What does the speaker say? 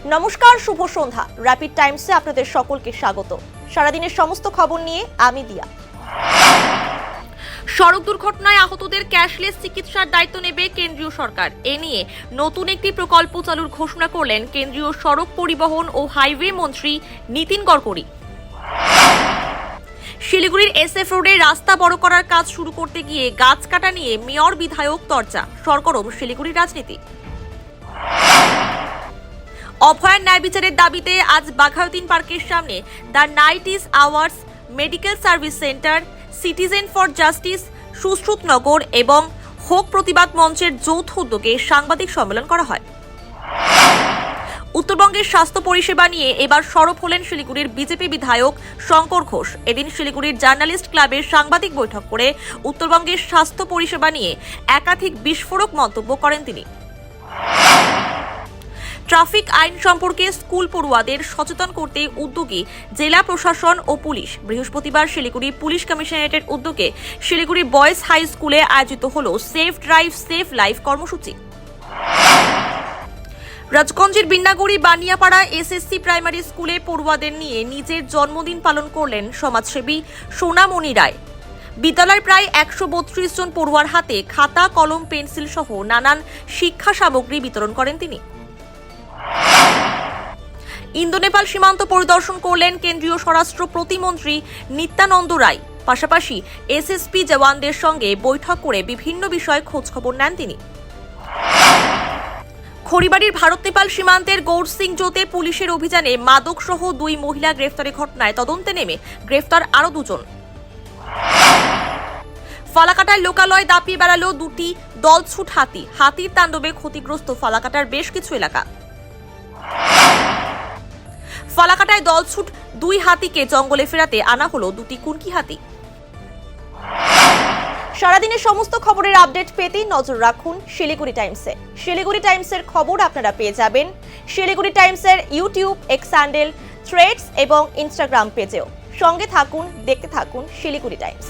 নমস্কার, শুভ সন্ধ্যা। র্যাপিড টাইমসে আপনাদের সকলকে স্বাগত। সারাদিনের সমস্ত খবর নিয়ে আমি দিয়া। সড়ক দুর্ঘটনায় আহতদের ক্যাশলেস চিকিৎসার দায়িত্ব নেবে কেন্দ্রীয় সরকার। এ নিয়ে নতুন একটি প্রকল্প চালুর ঘোষণা করলেন কেন্দ্রীয় সড়ক পরিবহন ও হাইওয়ে মন্ত্রী নীতিন গডকরি। শিলিগুড়ির SF রোডে রাস্তা বড় করার কাজ শুরু করতে গিয়ে গাছ কাটা নিয়ে মেয়র বিধায়ক চর্চা, সরগরম শিলিগুড়ির রাজনীতি। অভয়ার ন্যায় বিচারের দাবিতে আজ বাঘাযতীন পার্কের সামনে the night is ours, medical service centre, citizen for justice, Sushrutnagar এবং হোক প্রতিবাদ মঞ্চের যৌথ উদ্যোগে সাংবাদিক সম্মেলন করা হয়। উত্তরবঙ্গের স্বাস্থ্য পরিষেবা নিয়ে এবার সরব হলেন শিলিগুড়ির বিজেপি বিধায়ক শঙ্কর ঘোষ। এদিন শিলিগুড়ির জার্নালিস্ট ক্লাবের সাংবাদিক বৈঠক করে উত্তরবঙ্গের স্বাস্থ্য পরিষেবা নিয়ে একাধিক বিস্ফোরক মন্তব্য করেন তিনি। ট্রাফিক আইন সম্পর্কে স্কুল পড়ুয়াদের সচেতন করতে উদ্যোগী জেলা প্রশাসন ও পুলিশ। বৃহস্পতিবার শিলিগুড়ি পুলিশ কমিশনারেটের উদ্যোগে শিলিগুড়ি বয়েজ হাই স্কুলে আয়োজিত হল সেফ ড্রাইভ সেফ লাইফ কর্মসূচি। রাজগঞ্জের বিন্নাগুড়ি বানিয়াপাড়া SSC প্রাইমারি স্কুলে পড়ুয়াদের নিয়ে নিজের জন্মদিন পালন করলেন সমাজসেবী সোনামণি রায়। বিদ্যালয়ের প্রায় 132 জন পড়ুয়ার হাতে খাতা, কলম, পেন্সিল সহ নানান শিক্ষা সামগ্রী বিতরণ করেন তিনি। ইন্দো নেপাল সীমান্ত পরিদর্শন করলেন কেন্দ্রীয় স্বরাষ্ট্র প্রতিমন্ত্রী নিত্যানন্দ রায়। পাশাপাশি SSP জওয়ানদের সঙ্গে বৈঠক করে বিভিন্ন বিষয়ে খোঁজখবর নেন তিনি। খড়িবাড়ির ভারত নেপাল সীমান্তের গৌরসিংজোতে পুলিশের অভিযানে মাদক সহ 2 মহিলা গ্রেফতারের ঘটনায় তদন্তে নেমে গ্রেফতার আরও 2 জন। ফালাকাটার লোকালয় দাপিয়ে বেড়ালো 2টি দলছুট হাতি। হাতির তাণ্ডবে ক্ষতিগ্রস্ত ফালাকাটার বেশ কিছু এলাকা। ফালাকাটায় দলছুট 2 হাতিকে জঙ্গলে ফেরাতে আনা হলো 2টি কুনকি হাতি। সারাদিনের সমস্ত খবরের আপডেট পেতে নজর রাখুন শিলিগুড়ি টাইমসে। শিলিগুড়ি টাইমসের খবর আপনারা পেয়ে যাবেন শিলিগুড়ি টাইমসের ইউটিউব, এক্স হ্যান্ডেল, থ্রেডস এবং ইনস্টাগ্রাম পেজেও। সঙ্গে থাকুন, দেখতে থাকুন শিলিগুড়ি টাইমস।